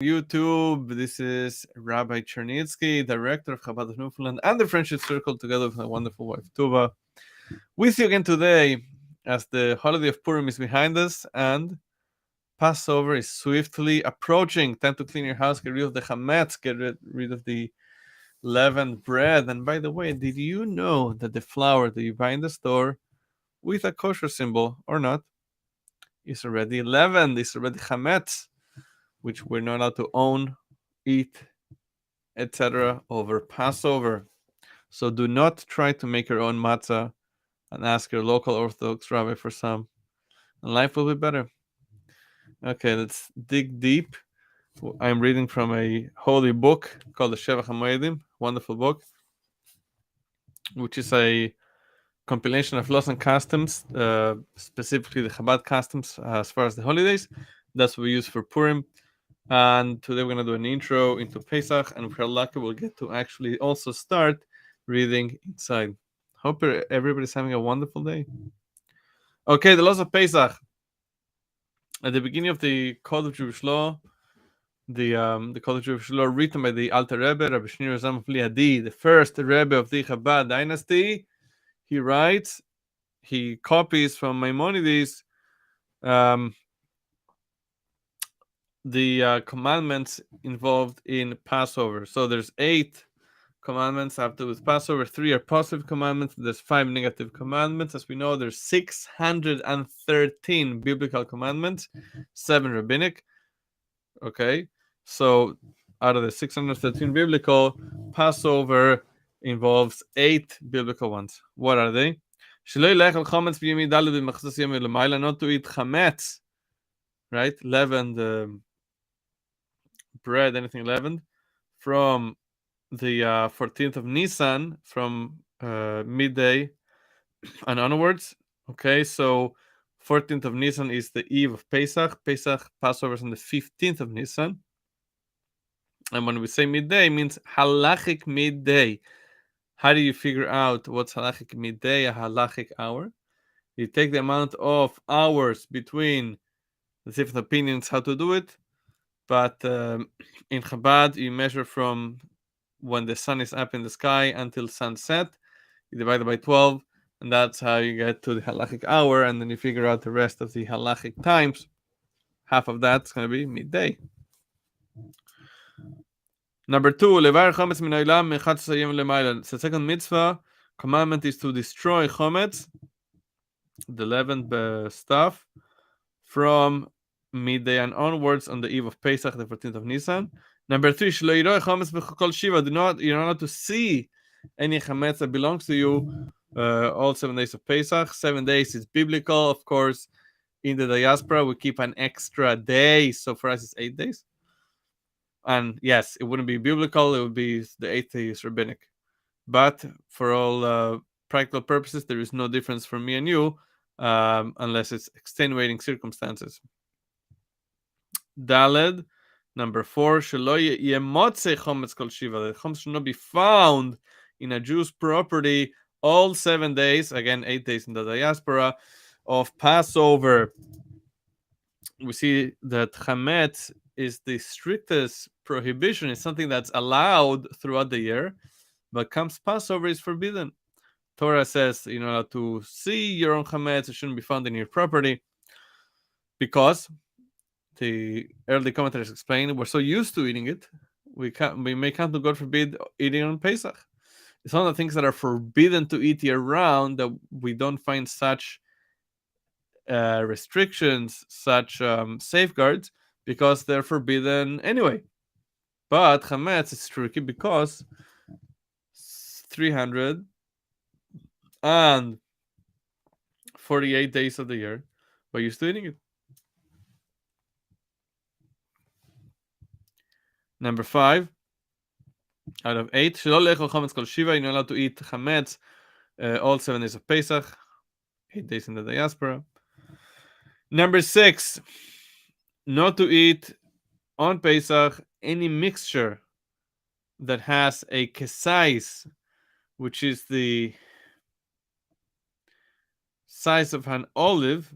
YouTube. This is Rabbi Chernitsky, director of Chabad of Newfoundland and the Friendship Circle, together with my wonderful wife Tuva. With you again today, as the holiday of Purim is behind us and Passover is swiftly approaching. Time to clean your house, get rid of the chametz, get rid of the leavened bread. And by the way, did you know that the flour that you buy in the store with a kosher symbol or not is already leavened, is already chametz, which we're not allowed to own, eat, etc. over Passover. So do not try to make your own matzah and ask your local Orthodox rabbi for some, and life will be better. Okay, let's dig deep. I'm reading from a holy book called the Shevach HaMoedim, wonderful book, which is a compilation of laws and customs, specifically the Chabad customs as far as the holidays. That's what we use for Purim. And today we're going to do an intro into Pesach, and if we're lucky, we'll get to actually also start reading inside. Hope everybody's having a wonderful day. Okay, the laws of Pesach. At the beginning of the Code of Jewish Law, the Code of Jewish Law written by the Alter Rebbe, Rabbi Shneur Zalman of Liadi, the first Rebbe of the Chabad dynasty, he writes, he copies from Maimonides the commandments involved in Passover. So there's 8 commandments have to do with Passover. 3 are positive commandments. There's 5 negative commandments. As we know, there's 613 biblical commandments, 7 rabbinic. Okay, so out of the 613 biblical, Passover involves 8 biblical ones. What are they? Not to eat chametz, right? Leavened bread, anything leavened, from the 14th of Nisan, from midday and onwards. Okay, so 14th of Nisan is the eve of Pesach. Passover is on the 15th of Nisan. And when we say midday, it means halachic midday. How do you figure out what's halachic midday, a halachic hour? You take the amount of hours between the different opinions how to do it, but in Chabad, you measure from when the sun is up in the sky until sunset. You divide it by 12, and that's how you get to the halachic hour, and then you figure out the rest of the halachic times. Half of that's going to be midday. Number 2, levar chometz min ha'olam mechatz hayom lemayla. The second mitzvah commandment is to destroy chometz, the leavened stuff, from midday and onwards on the eve of Pesach, the 14th of Nisan. Number 3, shelo yiroi chometz b'chol shiva. You're not allowed to see any chametz that belongs to you all 7 days of Pesach. 7 days is biblical, of course. In the diaspora, we keep an extra day, so for us it's 8 days. And yes, it wouldn't be biblical, it would be the 8th day is rabbinic. But for all practical purposes, there is no difference for me and you, unless it's extenuating circumstances. Daled, number 4, shelo yemotze chometz kol shiva. The chometz should not be found in a Jew's property all 7 days, again 8 days in the diaspora, of Passover. We see that chametz is the strictest prohibition. It's something that's allowed throughout the year, but comes Passover is forbidden. Torah says you're not allowed to see your own chametz. It shouldn't be found in your property, because the early commentators explain we're so used to eating it, we may come to, God forbid, eating on Pesach. It's one of the things that are forbidden to eat year round that we don't find such restrictions, such safeguards, because they're forbidden anyway. But chametz is tricky because 348 days of the year we're used to eating it. Number 5, out of 8, shelo le'echol chametz kol shiva. You're not allowed to eat chametz all 7 days of Pesach, 8 days in the diaspora. Number 6, not to eat on Pesach any mixture that has a kesais, which is the size of an olive,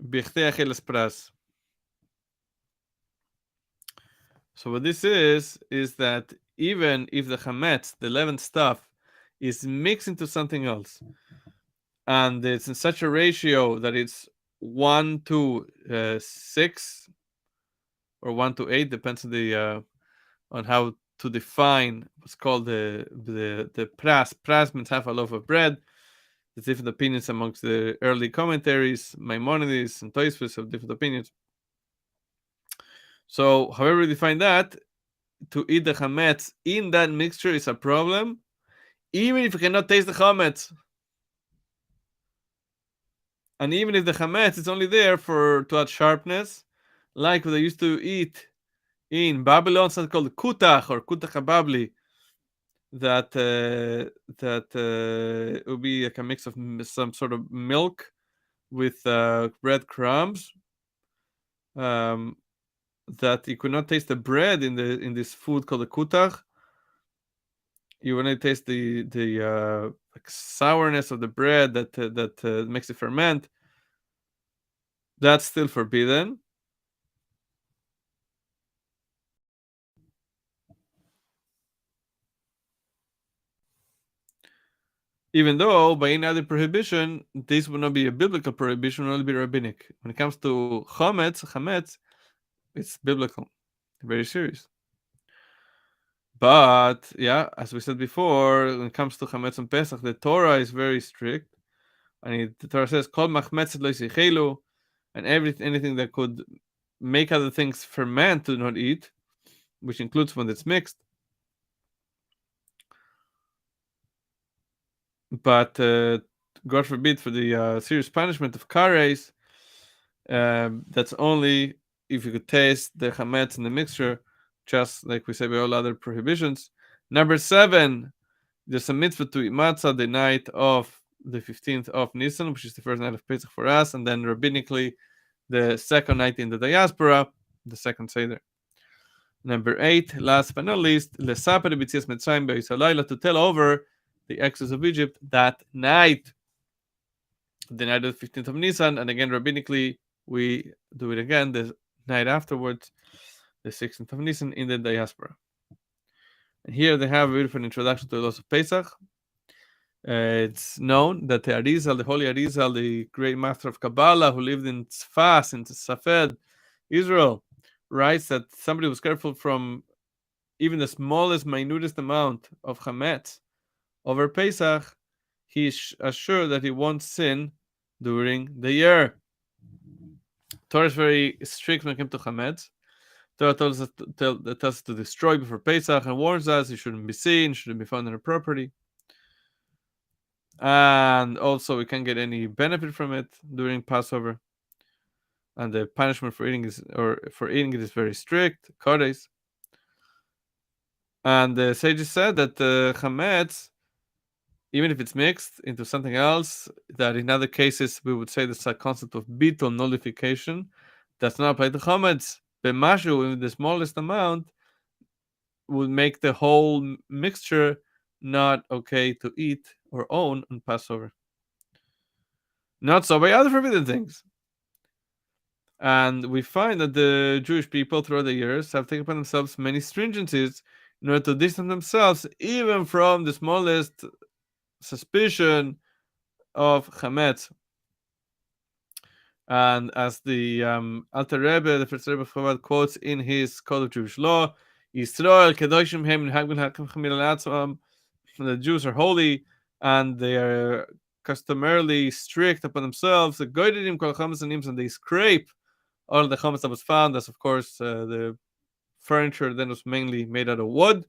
bichdei acheles pras. So what this is that even if the chametz, the leavened stuff, is mixed into something else, and it's in such a ratio that it's 1 to 6 or 1 to 8, depends on the on how to define what's called the pras. Pras means half a loaf of bread. There's different opinions amongst the early commentaries. Maimonides and Tosfos have different opinions. So, however we define that, to eat the chametz in that mixture is a problem, even if you cannot taste the chametz. And even if the chametz is only there to add sharpness, like what they used to eat in Babylon, something called kutach or kutach hababli, that would be like a mix of some sort of milk with bread crumbs. That you could not taste the bread in this food called the kutach. You only taste the like sourness of the bread that makes it ferment. That's still forbidden. Even though by any other prohibition, this would not be a biblical prohibition, it would only be rabbinic. When it comes to chametz, it's biblical, very serious. But yeah, as we said before, when it comes to chametz and Pesach, the Torah is very strict, and the Torah says, "Kol machmetzet lo yisichelu," and anything that could make other things ferment to not eat, which includes when it's mixed. But God forbid for the serious punishment of kares, that's only if you could taste the chametz in the mixture, just like we say by all other prohibitions. Number 7, there's a mitzvah to eat matzah the night of the 15th of Nisan, which is the first night of Pesach for us, and then rabbinically the second night in the diaspora, the second Seder. Number 8, last but not least, lesaper b'tzias Mitzrayim be'Yisrael, to tell over the exodus of Egypt that night, the night of the 15th of Nisan, and again rabbinically we do it again the night afterwards, the 16th of Nisan in the diaspora. And here they have a beautiful introduction to the laws of Pesach. It's known that the Arizal, the holy Arizal, the great master of Kabbalah who lived in Tzfas, in Safed, Israel, writes that somebody was careful from even the smallest, minutest amount of chametz over Pesach, he is assured that he won't sin during the year. Torah is very strict when it comes to chametz. Torah tells us to destroy before Pesach and warns us it shouldn't be seen, shouldn't be found on our property. And also we can't get any benefit from it during Passover. And the punishment for eating it is very strict, kodesh. And the sages said that chametz, even if it's mixed into something else, that in other cases we would say there's a concept of bittul, nullification, does not apply to chametz. B'mashu, in the smallest amount, would make the whole mixture not okay to eat or own on Passover. Not so by other forbidden things. And we find that the Jewish people throughout the years have taken upon themselves many stringencies in order to distance themselves even from the smallest suspicion of chametz. And as the Alter Rebbe, the first Rebbe of Chabad, quotes in his Code of Jewish Law, Yisrael kedoshim hem hakim. The Jews are holy and they are customarily strict upon themselves. And they scrape all the chametz that was found. That's of course the furniture then was mainly made out of wood.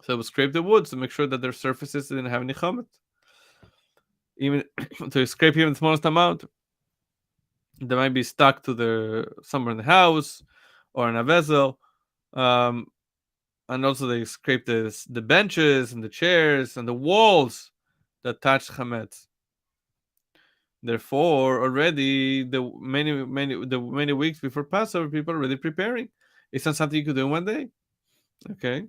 So it was scrape the wood to make sure that their surfaces didn't have any chametz. Even to scrape even the smallest amount, they might be stuck to somewhere in the house or in a vessel. And also they scrape the benches and the chairs and the walls that touch chametz. Therefore, already the many weeks before Passover, people are already preparing. It's not something you could do in one day. Okay,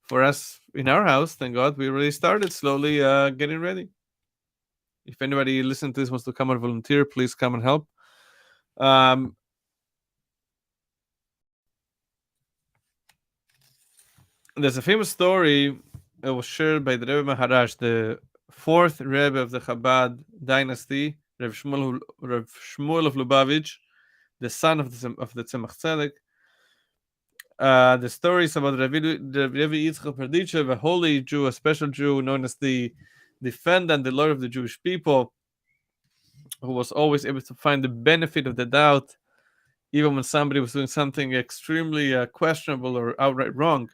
for us in our house, thank God, we already started slowly getting ready. If anybody listening to this wants to come and volunteer, please come and help. There's a famous story. It was shared by the Rebbe Maharaj, the fourth Rebbe of the Chabad dynasty, Rev Shmuel of Lubavitch, the son of the Tzemach Tzedek. The story is about Rabbi Yitzchak Perdichev, a holy Jew, a special Jew known as the defendant, the lawyer of the Jewish people, who was always able to find the benefit of the doubt, even when somebody was doing something extremely questionable or outright wrong.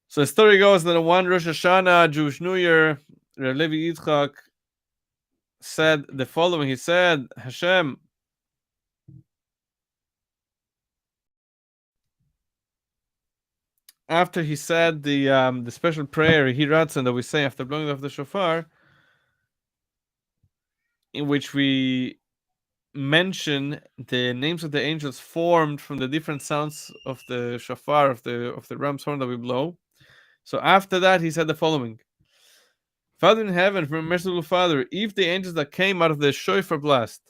So the story goes that on one Rosh Hashanah, Jewish New Year, Rabbi Levi Yitzchak said the following. He said, Hashem, after he said the special prayer, Hiratzon, that we say after blowing off the shofar, in which we mention the names of the angels formed from the different sounds of the shofar, of the ram's horn that we blow. So after that, he said the following: Father in heaven, from merciful Father, if the angels that came out of the shofar blast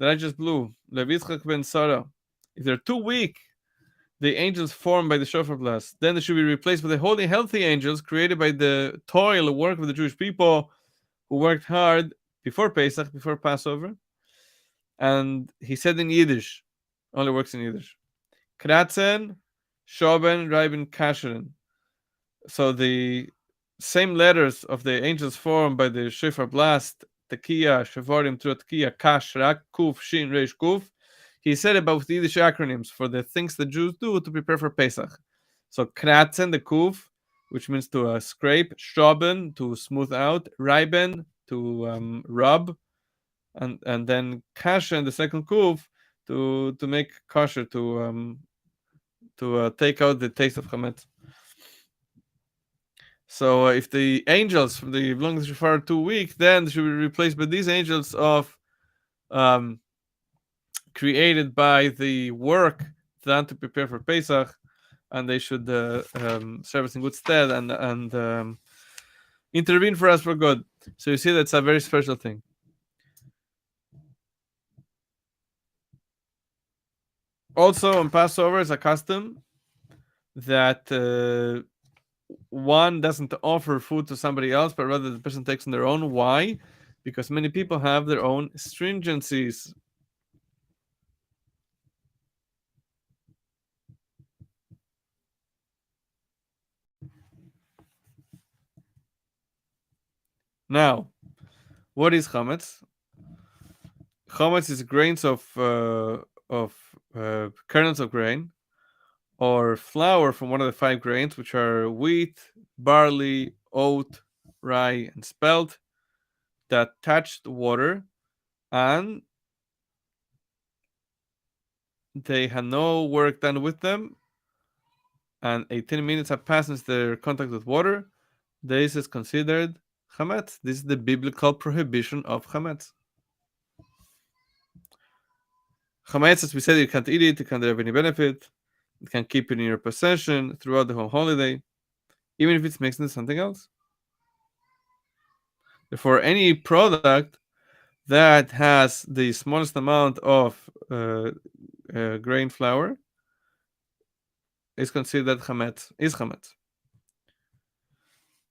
that I just blew, Levi Yitzchak ben Sarah, if they're too weak, the angels formed by the shofar blast, then they should be replaced by the holy, healthy angels created by the toil and work of the Jewish people who worked hard before Pesach, before Passover. And he said in Yiddish, only works in Yiddish, Kratzen, Shoben, Reiben, Kasheren. So the same letters of the angels formed by the shofar blast, Tekiah, Shavarim, Tekiah, Kash, Rak, Kuf, Shin, Reish, Kuf. He said about the Yiddish acronyms for the things the Jews do to prepare for Pesach. So Kratzen, the Kuf, which means to scrape, Shoben, to smooth out, Reiben, to rub, and then kasher in the second kuf to make kosher, to take out the taste of chametz. So if the angels from the long shofar are too weak, then they should be replaced by these angels of created by the work done to prepare for Pesach, and they should serve us in good stead and intervene for us for good. So you see, that's a very special thing. Also, on Passover, it's a custom that one doesn't offer food to somebody else, but rather the person takes on their own. Why? Because many people have their own stringencies. Now, what is chametz? Chametz is grains of kernels of grain or flour from one of the 5 grains, which are wheat, barley, oat, rye, and spelt, that touched water, and they had no work done with them, and 18 minutes have passed since their contact with water. This is considered chametz. This is the biblical prohibition of chametz. Chametz, as we said, you can't eat it, you can't have any benefit. You can keep it in your possession throughout the whole holiday, even if it's mixed into something else. Therefore, any product that has the smallest amount of grain flour is considered chametz, is chametz.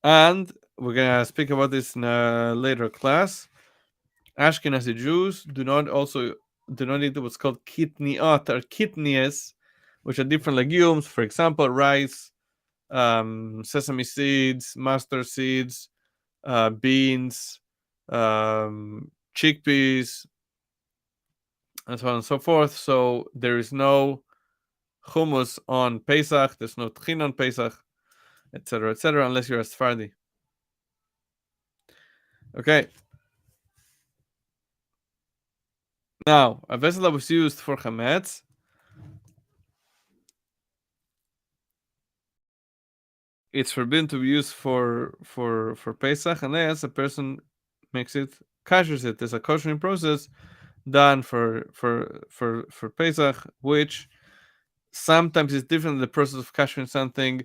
And we're going to speak about this in a later class. Ashkenazi Jews do not eat what's called kitniot or kitnies, which are different legumes. For example, rice, sesame seeds, mustard seeds, beans, chickpeas, and so on and so forth. So there is no hummus on Pesach. There's no tchin on Pesach, etc., unless you're a Sephardi. Okay. Now, a vessel that was used for chametz it's forbidden to be used for Pesach unless a person makes it kashers it. There's a koshering process done for Pesach, which sometimes is different than the process of kashering something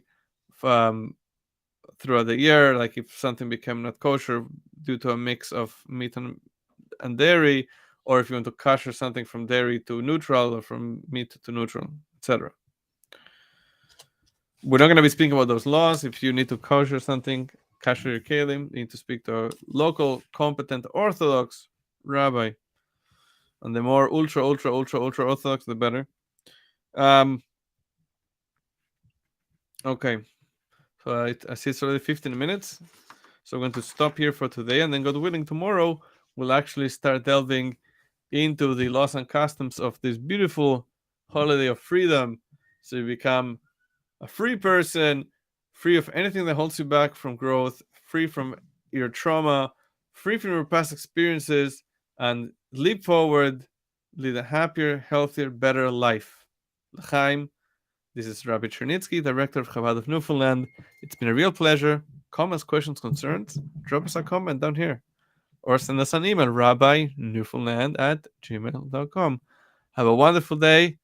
throughout the year. Like if something became not kosher due to a mix of meat and dairy, or if you want to kasher something from dairy to neutral or from meat to neutral, etc. We're not going to be speaking about those laws. If you need to kosher something, kasher your kelim, you need to speak to a local, competent Orthodox rabbi. And the more ultra Orthodox, the better. Okay. So I see it's already 15 minutes. So I'm going to stop here for today. And then, God willing, tomorrow we'll actually start delving into the laws and customs of this beautiful holiday of freedom. So you become a free person, free of anything that holds you back from growth, free from your trauma, free from your past experiences, and leap forward, lead a happier, healthier, better life. L'chaim. This is Rabbi Chernitsky, Director of Chabad of Newfoundland. It's been a real pleasure. Comments, questions, concerns, drop us a comment down here. Or send us an email, rabbi@newfoundland@gmail.com. Have a wonderful day.